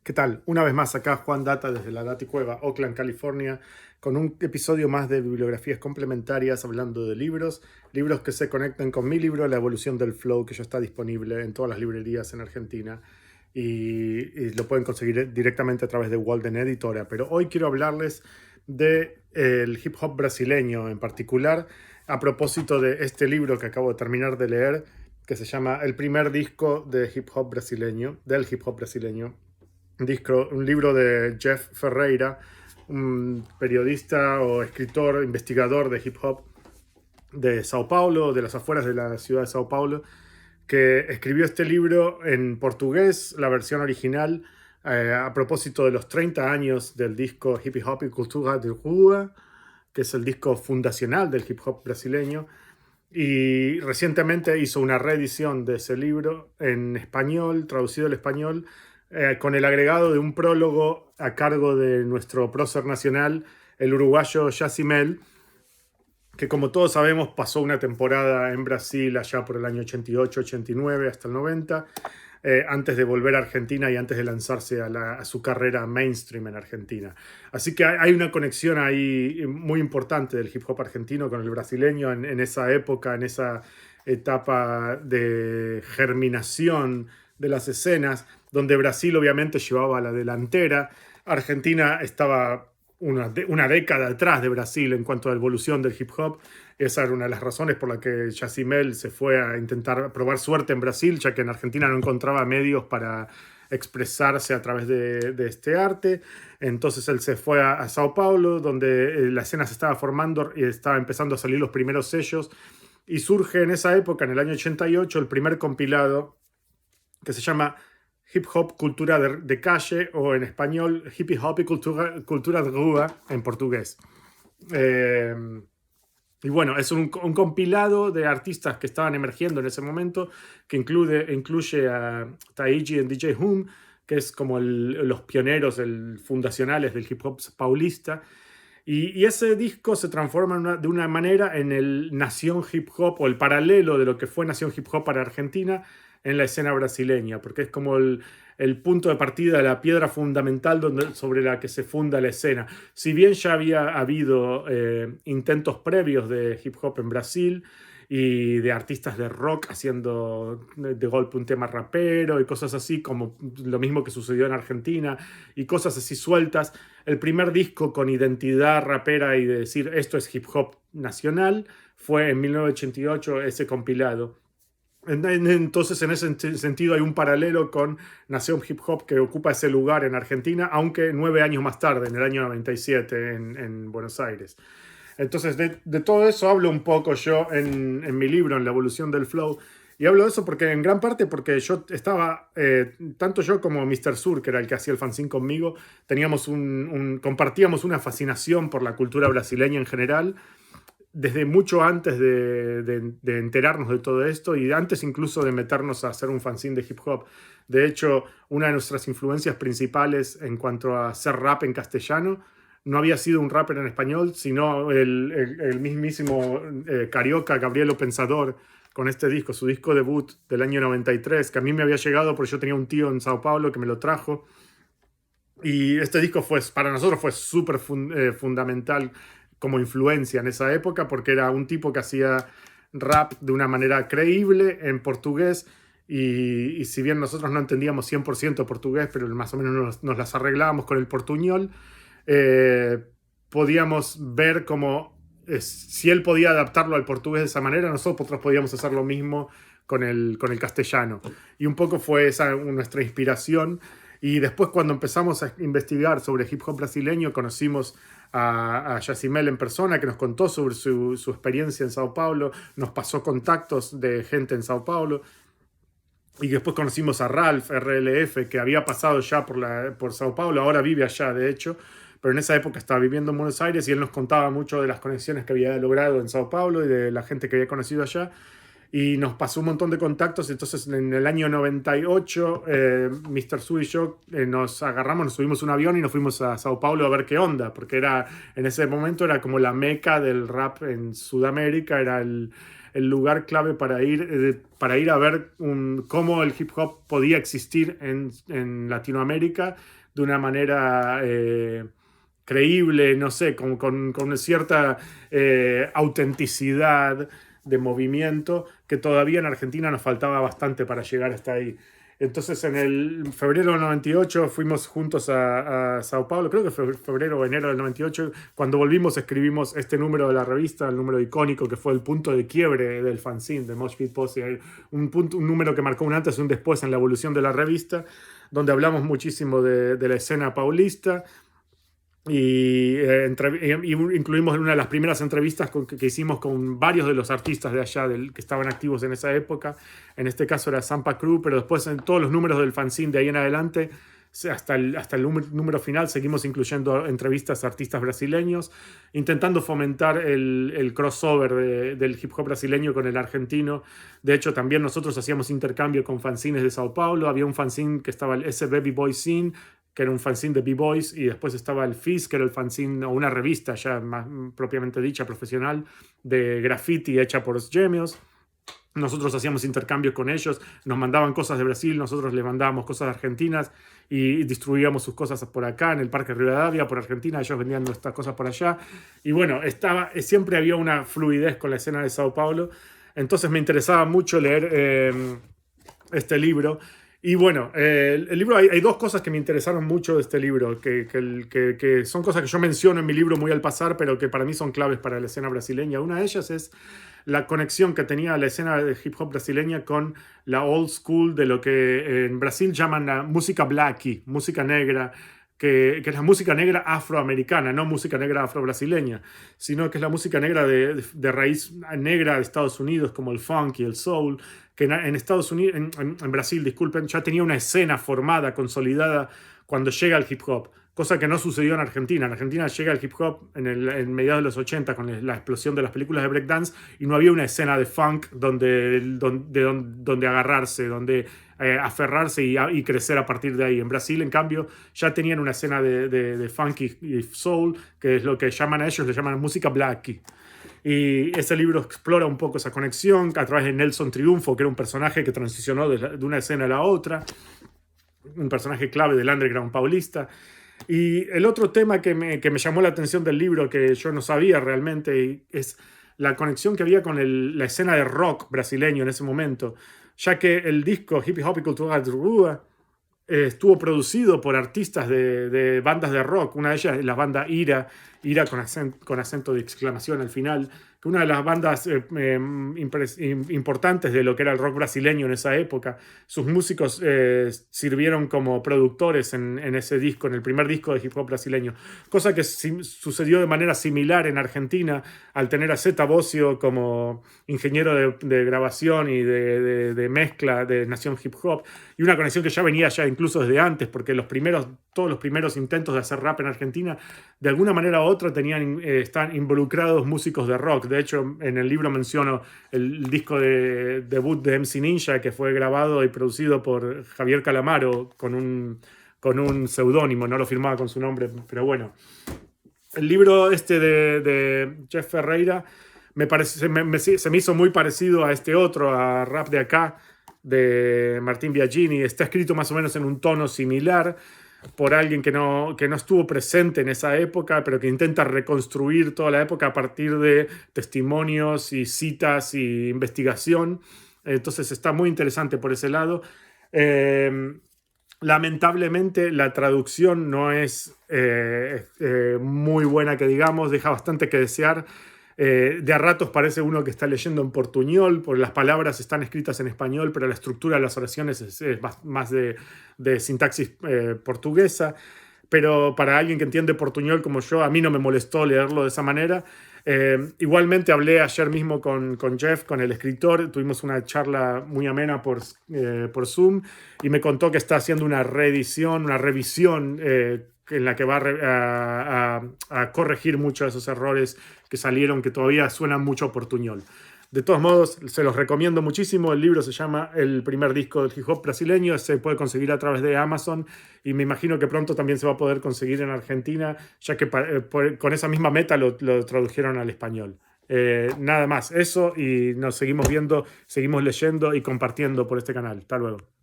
¿Qué tal? Una vez más acá Juan Data desde la Daticueva, Oakland, California, con un episodio más de bibliografías complementarias hablando de libros, libros que se conectan con mi libro La evolución del flow, que ya está disponible en todas las librerías en Argentina y lo pueden conseguir directamente a través de Walden Editora. Pero hoy quiero hablarles del hip hop brasileño en particular, a propósito de este libro que acabo de terminar de leer, que se llama El primer disco de hip hop brasileño, del hip hop brasileño. Un libro de Jeff Ferreira, un periodista o escritor, investigador de hip hop de Sao Paulo, de las afueras de la ciudad de Sao Paulo, que escribió este libro en portugués, la versión original, a propósito de los 30 años del disco Hip Hop y Cultura de Rua, que es el disco fundacional del hip hop brasileño. Y recientemente hizo una reedición de ese libro en español, traducido al español, con el agregado de un prólogo a cargo de nuestro prócer nacional, el uruguayo Yacimel, que como todos sabemos pasó una temporada en Brasil allá por el año 88, 89 hasta el 90, antes de volver a Argentina y antes de lanzarse a su carrera mainstream en Argentina. Así que hay una conexión ahí muy importante del hip hop argentino con el brasileño en esa época, en esa etapa de germinación de las escenas, donde Brasil obviamente llevaba la delantera. Argentina estaba una década atrás de Brasil en cuanto a la evolución del hip hop. Esa era una de las razones por la que Yacimel se fue a intentar probar suerte en Brasil, ya que en Argentina no encontraba medios para expresarse a través de este arte. Entonces él se fue a Sao Paulo, donde la escena se estaba formando y estaba empezando a salir los primeros sellos. Y surge en esa época, en el año 88, el primer compilado que se llama Hip Hop Cultura de Calle, o en español Hip Hop y Cultura de Rua en portugués. Eh, y bueno, es un compilado de artistas que estaban emergiendo en ese momento, que incluye a Taiji en DJ Hum, que es como los pioneros fundacionales del hip hop paulista. Y ese disco se transforma de una manera en el Nación Hip Hop, o el paralelo de lo que fue Nación Hip Hop para Argentina en la escena brasileña, porque es como el punto de partida, la piedra fundamental sobre la que se funda la escena. Si bien ya había habido intentos previos de hip hop en Brasil y de artistas de rock haciendo de golpe un tema rapero y cosas así, como lo mismo que sucedió en Argentina y cosas así sueltas, el primer disco con identidad rapera y de decir esto es hip hop nacional fue en 1988 ese compilado. Entonces, en ese sentido, hay un paralelo con Nación Hip Hop, que ocupa ese lugar en Argentina, aunque 9 años más tarde, en el año 97, en Buenos Aires. Entonces, de todo eso hablo un poco yo en mi libro, en La evolución del flow. Y hablo de eso porque, en gran parte, porque yo estaba, tanto yo como Mr. Sur, que era el que hacía el fanzine conmigo, compartíamos una fascinación por la cultura brasileña en general, desde mucho antes de enterarnos de todo esto y antes incluso de meternos a hacer un fanzine de hip hop. De hecho, una de nuestras influencias principales en cuanto a hacer rap en castellano no había sido un rapper en español, sino el mismísimo carioca Gabrielo Pensador, con este disco, su disco debut del año 93, que a mí me había llegado porque yo tenía un tío en Sao Paulo que me lo trajo. Y este disco para nosotros fue súper fundamental como influencia en esa época, porque era un tipo que hacía rap de una manera creíble en portugués, y si bien nosotros no entendíamos 100% portugués, pero más o menos nos las arreglábamos con el portuñol, eh, podíamos ver cómo si él podía adaptarlo al portugués de esa manera, nosotros podíamos hacer lo mismo con el castellano. Y un poco fue esa nuestra inspiración. Y después, cuando empezamos a investigar sobre hip hop brasileño, conocimos a Yacimel en persona, que nos contó sobre su experiencia en Sao Paulo, nos pasó contactos de gente en Sao Paulo. Y después conocimos a Ralph, RLF, que había pasado ya por Sao Paulo, ahora vive allá, de hecho, pero en esa época estaba viviendo en Buenos Aires, y él nos contaba mucho de las conexiones que había logrado en Sao Paulo y de la gente que había conocido allá. Y nos pasó un montón de contactos. Entonces, en el año 98, Mr. Su y yo nos agarramos, nos subimos un avión y nos fuimos a Sao Paulo a ver qué onda, porque en ese momento era como la meca del rap en Sudamérica, era el lugar clave para ir a ver cómo el hip hop podía existir en Latinoamérica de una manera creíble, no sé, con cierta autenticidad de movimiento que todavía en Argentina nos faltaba bastante para llegar hasta ahí. Entonces en el febrero del 98 fuimos juntos a Sao Paulo, creo que fue febrero o enero del 98, cuando volvimos escribimos este número de la revista, el número icónico que fue el punto de quiebre del fanzine, de Mosh Pit Posse, un número que marcó un antes y un después en la evolución de la revista, donde hablamos muchísimo de la escena paulista. Y incluimos en una de las primeras entrevistas que hicimos con varios de los artistas de allá que estaban activos en esa época. En este caso era Sampa Crew, pero después en todos los números del fanzine de ahí en adelante, hasta el número final, seguimos incluyendo entrevistas a artistas brasileños, intentando fomentar el crossover del hip hop brasileño con el argentino. De hecho, también nosotros hacíamos intercambio con fanzines de Sao Paulo. Había un fanzine que estaba el SB Boy Scene, que era un fanzine de B-Boys, y después estaba el Fizz, que era el fanzine, o una revista ya más propiamente dicha, profesional, de graffiti hecha por los gemios. Nosotros hacíamos intercambios con ellos, nos mandaban cosas de Brasil, nosotros les mandábamos cosas de Argentinas y distribuíamos sus cosas por acá, en el Parque Rivadavia, por Argentina, ellos vendían nuestras cosas por allá. Y bueno, siempre había una fluidez con la escena de Sao Paulo, entonces me interesaba mucho leer este libro. Y bueno, el libro, hay dos cosas que me interesaron mucho de este libro, que son cosas que yo menciono en mi libro muy al pasar, pero que para mí son claves para la escena brasileña. Una de ellas es la conexión que tenía la escena de hip hop brasileña con la old school de lo que en Brasil llaman la música blackie, música negra, que es la música negra afroamericana, no música negra afro-brasileña, sino que es la música negra de raíz negra de Estados Unidos, como el funk y el soul, que en Estados Unidos, en Brasil, disculpen, ya tenía una escena formada, consolidada, cuando llega el hip hop, cosa que no sucedió en Argentina. En Argentina llega el hip hop en mediados de los 80 con la explosión de las películas de breakdance y no había una escena de funk donde agarrarse, donde aferrarse y crecer a partir de ahí. En Brasil, en cambio, ya tenían una escena de funk y soul, que es lo que llaman a ellos, le llaman música blackie. Y ese libro explora un poco esa conexión a través de Nelson Triunfo, que era un personaje que transicionó de una escena a la otra, un personaje clave del underground paulista. Y el otro tema que me llamó la atención del libro, que yo no sabía realmente, es la conexión que había con la escena de rock brasileño en ese momento, ya que el disco Hip Hop y Cultura de Rua estuvo producido por artistas de bandas de rock. Una de ellas es la banda Ira con acento de exclamación al final, que una de las bandas importantes de lo que era el rock brasileño en esa época. Sus músicos sirvieron como productores en ese disco, en el primer disco de hip hop brasileño, cosa que sucedió de manera similar en Argentina al tener a Zeta Bosio como ingeniero de grabación y de mezcla de Nación Hip Hop, y una conexión que ya venía ya incluso desde antes, porque todos los primeros intentos de hacer rap en Argentina, de alguna manera u otra están involucrados músicos de rock. De hecho, en el libro menciono el disco de debut de MC Ninja, que fue grabado y producido por Javier Calamaro con un seudónimo, no lo firmaba con su nombre, pero bueno. El libro de Jeff Ferreira se me hizo muy parecido a este otro, a Rap de Acá, de Martín Biagini. Está escrito más o menos en un tono similar, por alguien que no estuvo presente en esa época, pero que intenta reconstruir toda la época a partir de testimonios y citas y investigación. Entonces está muy interesante por ese lado. Lamentablemente la traducción no es muy buena, que digamos, deja bastante que desear. De a ratos parece uno que está leyendo en portuñol, porque las palabras están escritas en español, pero la estructura de las oraciones es más de sintaxis portuguesa. Pero para alguien que entiende portuñol como yo, a mí no me molestó leerlo de esa manera. Igualmente hablé ayer mismo con Jeff, con el escritor, tuvimos una charla muy amena por Zoom, y me contó que está haciendo una reedición, una revisión en la que va a corregir muchos de esos errores que salieron, que todavía suenan mucho a portuñol. De todos modos, se los recomiendo muchísimo. El libro se llama El primer disco del hip hop brasileño. Se puede conseguir a través de Amazon y me imagino que pronto también se va a poder conseguir en Argentina, ya que con esa misma meta lo tradujeron al español. Nada más, eso, y nos seguimos viendo, seguimos leyendo y compartiendo por este canal. Hasta luego.